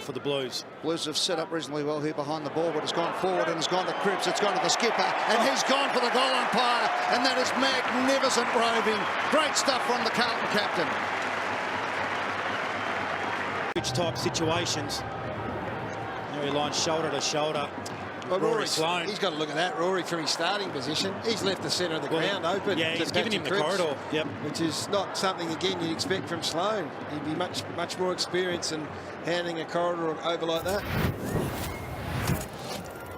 for the Blues. Blues have set up reasonably well here behind the ball, but it's gone forward and it's gone to Cripps. It's gone to the skipper, and he's gone for the goal umpire, and that is magnificent roving. Great stuff from the Carlton captain. Which type situations? He lines shoulder to shoulder. Well, Rory Sloane. He's got to look at that. Rory from his starting position. He's left the centre of the ground open. Yeah, he's given him the corridor. Yep. Which is not something, again, you'd expect from Sloane. He'd be much more experienced in handing a corridor over like that.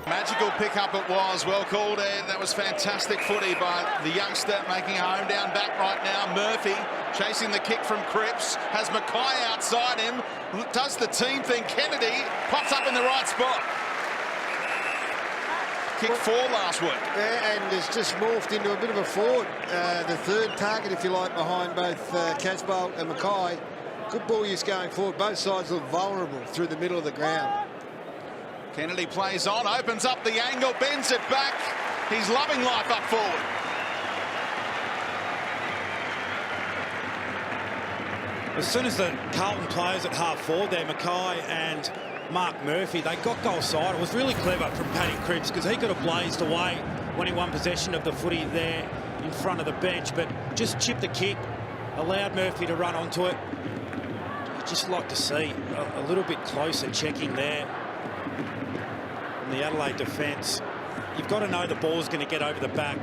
Magical pickup it was, well called, and that was fantastic footy by the youngster making a home down back right now. Murphy chasing the kick from Cripps, has Mackay outside him, does the team thing. Kennedy pops up in the right spot. Kick 4 last week. Yeah, and it's just morphed into a bit of a forward. The third target, if you like, behind both Casbolt and Mackay. Good ball use going forward. Both sides look vulnerable through the middle of the ground. Kennedy plays on, opens up the angle, bends it back. He's loving life up forward. As soon as the Carlton players at half forward there, Mackay and Mark Murphy, they got goal side. It was really clever from Paddy Cripps because he could have blazed away when he won possession of the footy there in front of the bench, but just chipped the kick, allowed Murphy to run onto it. You'd just like to see a little bit closer checking there from the Adelaide defence. You've got to know the ball's going to get over the back,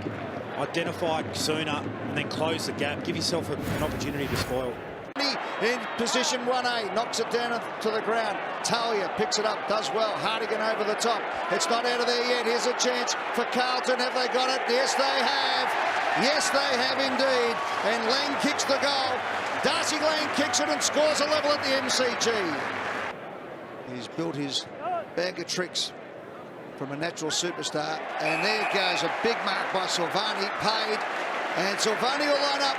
identify it sooner, and then close the gap. Give yourself an opportunity to spoil. In position 1A, knocks it down to the ground. Talia picks it up, does well. Hartigan over the top. It's not out of there yet. Here's a chance for Carlton. Have they got it? Yes, they have. Yes, they have indeed. And Lang kicks the goal. Darcy Lang kicks it and scores a level at the MCG. He's built his bag of tricks from a natural superstar. And there goes a big mark by Silvani, paid. And Silvani will line up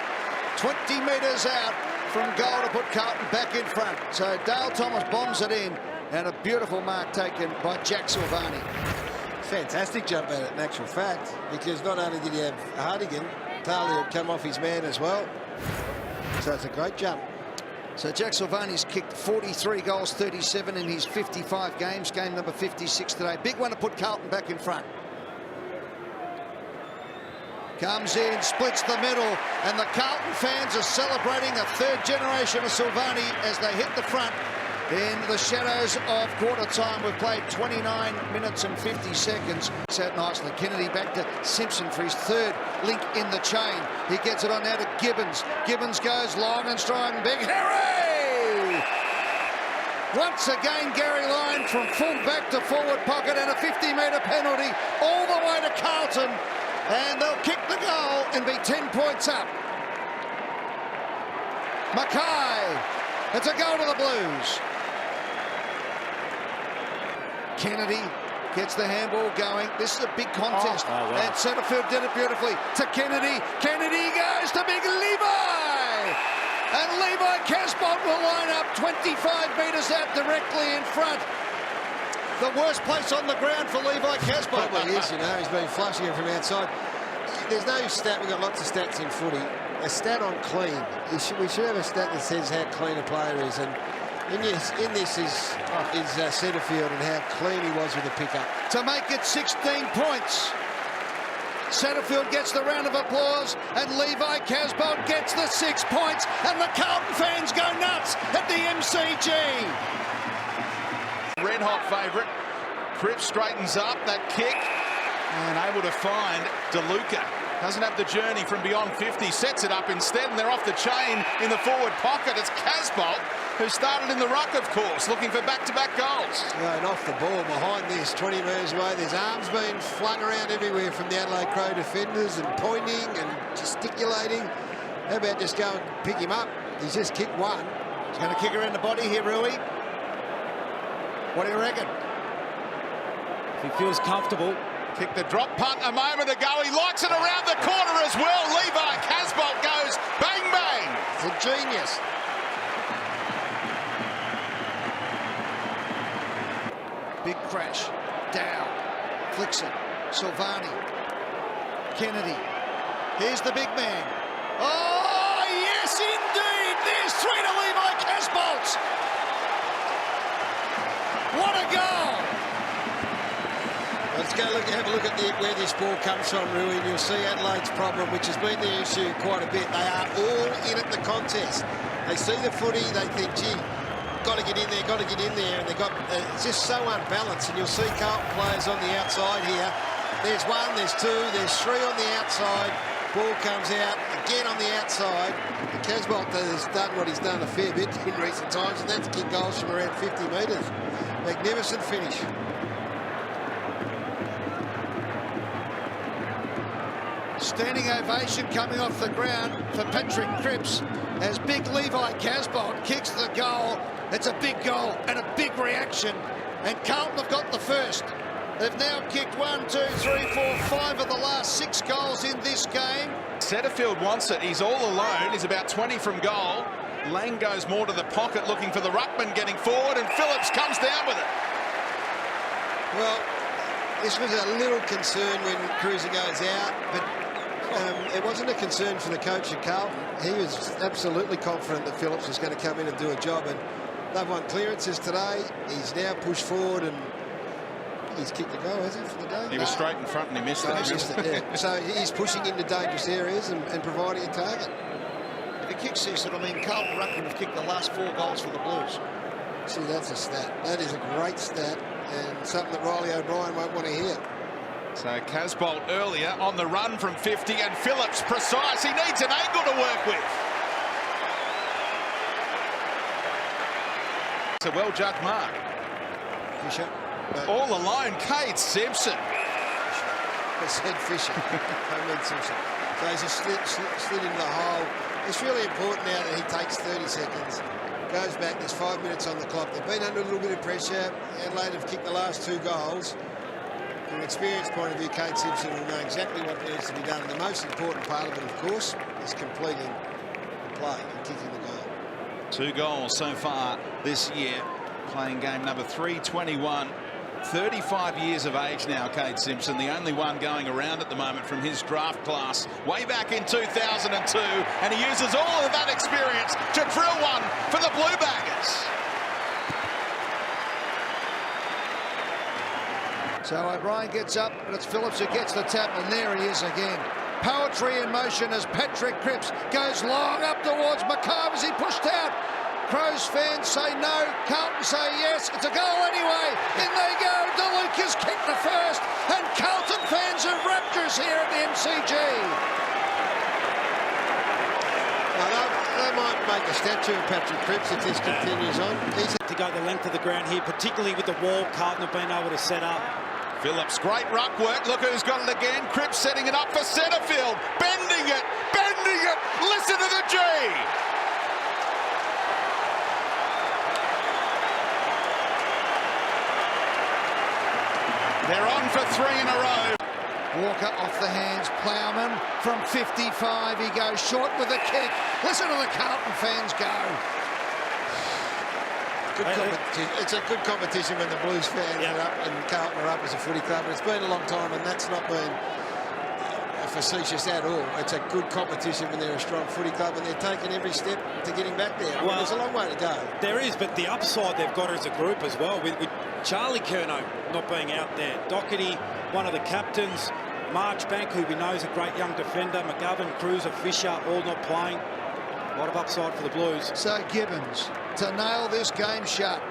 20 metres out from goal to put Carlton back in front. So Dale Thomas bombs it in, and a beautiful mark taken by Jack Silvani. Fantastic jump at it, in actual fact, because not only did he have Hartigan, Talia had come off his man as well. So it's a great jump. So Jack Silvani's kicked 43 goals, 37 in his 55 games. Game number 56 today. Big one to put Carlton back in front. Comes in, splits the middle, and the Carlton fans are celebrating a third generation of Silvani as they hit the front in the shadows of quarter time. We've played 29 minutes and 50 seconds. It's out nicely. Kennedy back to Simpson for his third link in the chain. He gets it on now to Gibbons. Gibbons goes long and strong. Big hooray! Once again, Gary Lyon from full back to forward pocket, and a 50-metre penalty all the way to Carlton. And they'll kick the goal and be 10 points up. Mackay. It's a goal to the Blues. Kennedy gets the handball going. This is a big contest. Oh, wow. And Setterfield did it beautifully to Kennedy. Kennedy goes to big Levi. And Levi Casbolt will line up 25 metres out directly in front. The worst place on the ground for Levi Casbolt. Probably is, you know. He's been flushing it from outside. There's no stat. We've got lots of stats in footy. A stat on clean. We should have a stat that says how clean a player is. And in this is Setterfield and how clean he was with the pickup. To make it 16 points. Setterfield gets the round of applause, and Levi Casbolt gets the 6 points, and the Carlton fans go nuts at the MCG. Red hot favourite. Cripps straightens up that kick and able to find DeLuca. Doesn't have the journey from beyond 50, sets it up instead, and they're off the chain in the forward pocket. It's Casbolt, who started in the ruck, of course, looking for back-to-back goals. Yeah, and off the ball behind this, 20 metres away. There's arms being flung around everywhere from the Adelaide Crow defenders and pointing and gesticulating. How about just go and pick him up? He's just kicked one. He's going to kick her in the body here, Rui. What do you reckon? If he feels comfortable. Kick the drop punt a moment ago. He likes it around the corner as well. Levi Casbolt goes bang, bang. It's a genius. Big crash. Down. Flicks it. Silvani. Kennedy. Here's the big man. Oh, yes, indeed. There's 3 to Levi Casbolt. What a goal! Let's go have a look at where this ball comes from, Rui, and you'll see Adelaide's problem, which has been the issue quite a bit. They are all in at the contest. They see the footy, they think, gee, got to get in there, and it's just so unbalanced. And you'll see Carlton players on the outside here. There's one, there's two, there's three on the outside. Ball comes out, again on the outside. And Casbolt has done what he's done a fair bit in recent times, and that's kick goals from around 50 metres. Magnificent finish. Standing ovation coming off the ground for Patrick Cripps as big Levi Casbolt kicks the goal. It's a big goal and a big reaction, and Carlton have got the first. They've now kicked 1, 2, 3, 4, 5 of the last 6 goals in this game. Setterfield wants it. He's all alone. He's about 20 from goal. Lang goes more to the pocket looking for the ruckman getting forward, and Phillips comes down with it. Well, this was a little concern when Cruiser goes out, but it wasn't a concern for the coach at Carlton. He was absolutely confident that Phillips was going to come in and do a job, and they've won clearances today. He's now pushed forward, and he's kicked the goal, has he, for the day? He was straight in front and he missed it. Yeah. So he's pushing into dangerous areas and providing a target. If he kicks this, it'll mean Carlton Ruckman have kicked the last 4 goals for the Blues. See, that's a stat. That is a great stat, and something that Riley O'Brien won't want to hear. So Casbolt earlier on the run from 50, and Phillips precise. He needs an angle to work with. It's a well-judged mark. Fisher. All alone, Cade Simpson. I said Fisher. I meant Simpson. So he's just slid into the hole. It's really important now that he takes 30 seconds. Goes back, there's 5 minutes on the clock. They've been under a little bit of pressure. Adelaide have kicked the last 2 goals. From an experience point of view, Cade Simpson will know exactly what needs to be done. And the most important part of it, of course, is completing the play and kicking the goal. 2 goals so far this year. Playing game number 321. 35 years of age now, Cade Simpson, the only one going around at the moment from his draft class way back in 2002, and he uses all of that experience to drill one for the Blue Baggers. So O'Brien gets up, and it's Phillips who gets the tap, and there he is again. Poetry in motion as Patrick Cripps goes long up towards McCarve as he pushed out. Crows fans say no, Carlton say yes. It's a goal anyway. In they go. DeLuca's kicked the first, and Carlton fans are rapturous here at the MCG. Now, they might make a statue of Patrick Cripps if this continues on. He's to go the length of the ground here, particularly with the wall Carlton have been able to set up. Phillips, great ruck work. Look who's got it again. Cripps setting it up for Setterfield. Bending it. Listen to the G. They're on for 3 in a row. Walker off the hands, Plowman from 55. He goes short with a kick. Listen to the Carlton fans go. It's a good competition when the Blues fans are up and Carlton are up as a footy club. But it's been a long time, and that's not been facetious at all. It's a good competition when they're a strong footy club, and they're taking every step to getting back there. I mean, there's a long way to go. There is, but the upside they've got as a group as well, with Charlie Curnow not being out there. Doherty, one of the captains. Marchbank, who we know is a great young defender. McGovern, Cruiser, Fisher, all not playing. A lot of upside for the Blues. So Gibbons to nail this game shut.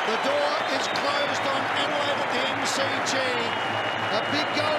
The door is closed on Adelaide at the MCG. A big goal